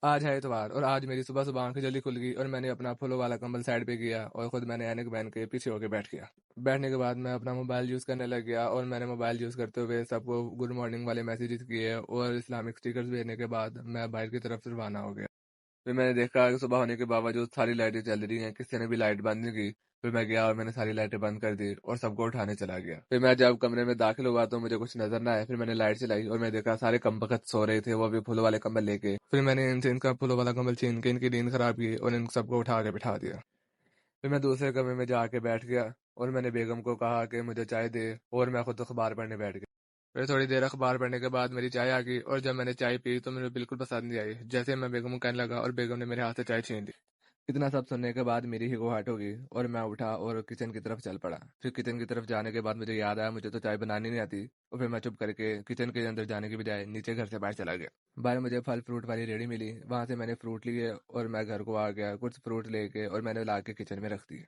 آج ہے اتوار اور آج میری صبح صبح آنکھیں جلدی کھل گئی اور میں نے اپنا پھولوں والا کمبل سائڈ پہ کیا اور خود میں نے اینک پہن کے پیچھے ہو کے بیٹھ گیا۔ بیٹھنے کے بعد میں اپنا موبائل یوز کرنے لگ گیا اور میں نے موبائل یوز کرتے ہوئے سب کو گڈ مارننگ والے میسیجز کیے اور اسلامک اسٹیکرز بھیجنے کے بعد میں باہر کی طرف روانہ ہو گیا۔ پھر میں نے دیکھا کہ صبح ہونے کے باوجود ساری لائٹیں چل رہی ہیں، کسی نے بھی لائٹ بند نہیں کی۔ پھر میں گیا اور میں نے ساری لائٹیں بند کر دی اور سب کو اٹھانے چلا گیا۔ پھر میں جب کمرے میں داخل ہوا تو مجھے کچھ نظر نہ آیا۔ پھر میں نے لائٹ چلائی اور میں دیکھا سارے کم بخت سو رہے تھے، وہ بھی پھولوں والے کمبل لے کے۔ پھر میں نے ان سے ان کا پھولوں والا کمبل چھین کے ان کی نیند خراب کی اور ان سب کو اٹھا کے بٹھا دیا۔ پھر میں دوسرے کمرے میں جا کے بیٹھ گیا اور میں نے بیگم کو کہا کہ مجھے چائے دے اور میں خود اخبار پڑھنے بیٹھ گیا۔ پھر تھوڑی دیر اخبار پڑھنے کے بعد میری چائے آ گئی اور جب میں نے چائے پی تو مجھے بالکل پسند نہیں آئی۔ جیسے میں بیگم کو کہنے لگا اور بیگم نے میرے ہاتھ سے چائے چھین لی۔ اتنا سب سننے کے بعد میری ہی گھبراہٹ ہو گئی اور میں اٹھا اور کچن کی طرف چل پڑا۔ پھر کچن کی طرف جانے کے بعد مجھے یاد آیا مجھے تو چائے بنانی نہیں آتی، اور پھر میں چپ کر کے کچن کے اندر جانے کی بجائے نیچے گھر سے باہر چلا گیا۔ باہر مجھے پھل فروٹ والی ریڑھی ملی، وہاں سے میں نے فروٹ لیے اور میں گھر کو آ گیا کچھ فروٹ لے کے اور میں نے لا کے کچن میں رکھ دی۔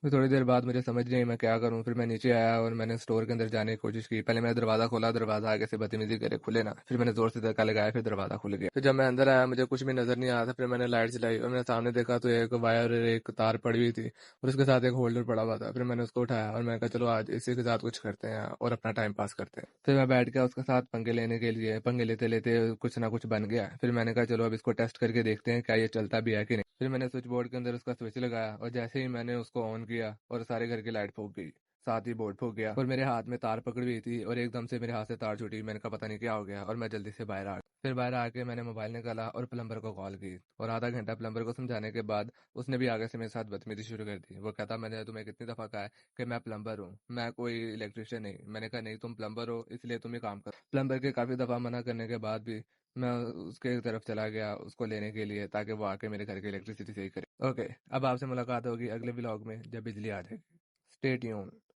پھر تھوڑی دیر بعد مجھے سمجھ نہیں میں کیا کروں۔ پھر میں نیچے آیا اور میں نے اسٹور کے اندر جانے کی کوشش کی۔ پہلے میں نے دروازہ کھولا، دروازہ آگے سے بدتمیزی کرے کھلے نا۔ پھر میں نے زور سے دھکا لگایا، پھر دروازہ کھل گیا۔ پھر جب میں اندر آیا مجھے کچھ بھی نظر نہیں آیا تھا۔ پھر میں نے لائٹ چلائی اور میں نے سامنے دیکھا تو ایک وائر اور ایک تار پڑی ہوئی تھی اور اس کے ساتھ ایک ہولڈر پڑا ہوا تھا۔ پھر میں نے اس کو اٹھایا اور میں نے کہا چلو آج اسی کے ساتھ کچھ کرتے ہیں اور اپنا ٹائم پاس کرتے ہیں۔ پھر میں بیٹھ گیا اس کے ساتھ پنگے لینے کے لیے، پنگے لیتے لیتے کچھ نہ کچھ بن گیا۔ پھر میں نے کہا چلو اب اس کو ٹیسٹ کر کے دیکھتے ہیں کیا یہ چلتا بھی ہے کہ نہیں۔ پھر میں نے سوئچ بورڈ کے اندر اس کا سوئچ لگایا اور جیسے ہی میں نے اس کو آن کیا اور سارے گھر کی لائٹ پھونک گئی، ساتھ ہی بورڈ پھونک گیا اور میرے ہاتھ میں تار پکڑی ہوئی تھی اور ایک دم سے میرے ہاتھ سے تار چھوٹی۔ میں نے کہا پتہ نہیں کیا ہو گیا اور میں جلدی سے باہر آ گیا۔ پھر باہر آ کے میں نے موبائل نکالا اور پلمبر کو کال کی اور آدھا گھنٹہ پلمبر کو سمجھانے کے بعد اس نے بھی آگے سے میرے ساتھ بدتمیزی شروع کر دی۔ وہ کہتا میں نے تمہیں کتنی دفعہ کہا ہے کہ میں پلمبر ہوں، میں کوئی الیکٹریشین نہیں۔ میں نے کہا نہیں تم پلمبر ہو اس لیے تم ہی کام کرو۔ پلمبر کے کافی دفعہ منع کرنے کے بعد بھی میں اس کے طرف چلا گیا اس کو لینے کے لیے تاکہ وہ آ کے میرے گھر کی الیکٹریسٹی صحیح کرے۔ اوکے، اب آپ سے ملاقات ہوگی اگلے ولاگ میں جب بجلی آ جائے گی۔ Stay tune.